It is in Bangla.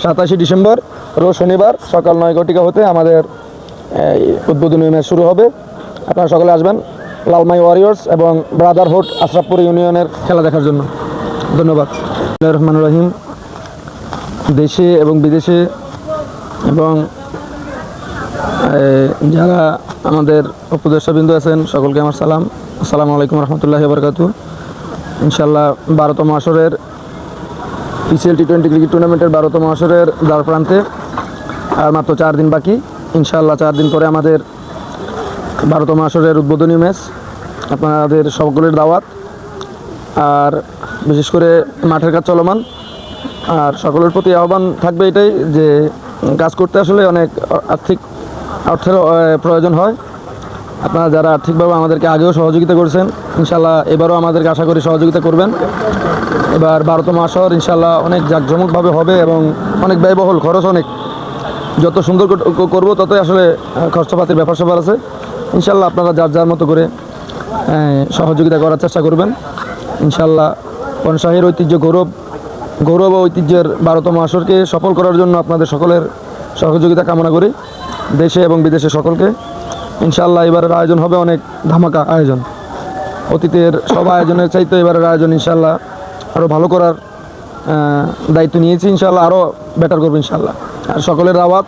27 ডিসেম্বর রোজ শনিবার সকাল 9 ঘটিকা হতে আমাদের উদ্বোধনী ম্যাচ শুরু হবে। আপনারা সকলে আসবেন লালমাই ওয়ারিয়র্স এবং ব্রাদারহুড আশরাফপুর ইউনিয়নের খেলা দেখার জন্য। ধন্যবাদ। বিসমিল্লাহির রহমানির রহিম। দেশে এবং বিদেশে এবং যারা আমাদের উপদেষ্টাবৃন্দ আছেন সকলকে আমার সালাম। আসসালামু আলাইকুম রহমতুল্লাহি ওয়া বারাকাতুহু। ইনশাআল্লাহ 12তম আসরের পিসিএল টি20 ক্রিকেট টুর্নামেন্টের 12তম আসরের দ্বার প্রান্তে আর মাত্র 4 দিন বাকি। ইনশাআল্লাহ 4 দিন পরে আমাদের 12তম আসরের উদ্বোধনী ম্যাচ। আপনাদের সকলের দাওয়াত, আর বিশেষ করে মাঠের কাজ চলমান। আর সকলের প্রতি আহ্বান থাকবে এটাই যে কাজ করতে আসলে অনেক অর্থের প্রয়োজন হয়। আপনারা যারা আর্থিকভাবে আমাদেরকে আগেও সহযোগিতা করেছেন, ইনশাআল্লাহ এবারও আমাদেরকে আশা করি সহযোগিতা করবেন। এবার 12তম আসর ইনশাআল্লাহ অনেক জাঁকজমকভাবে হবে এবং অনেক ব্যয়বহুল, খরচ অনেক। যত সুন্দর করব ততই আসলে খরচপাতির ব্যাপার স্যাপার আছে। ইনশাআল্লাহ আপনারা যার যার মতো করে সহযোগিতা করার চেষ্টা করবেন। ইনশাআল্লাহ পঞ্চায়ের ঐতিহ্য গৌরব ও ঐতিহ্যের 12তম আসরকে সফল করার জন্য আপনাদের সকলের সহযোগিতা কামনা করি, দেশে এবং বিদেশে সকলকে। ইনশাআল্লাহ এবারের আয়োজন হবে অনেক ধামাকা আয়োজন। অতীতের সব আয়োজনের চাইতে এবারের আয়োজন ইনশাআল্লাহ আরও ভালো করার দায়িত্ব নিয়েছি। ইনশাআল্লাহ আরও বেটার করবো ইনশাআল্লাহ। আর সকলের দাওয়াত।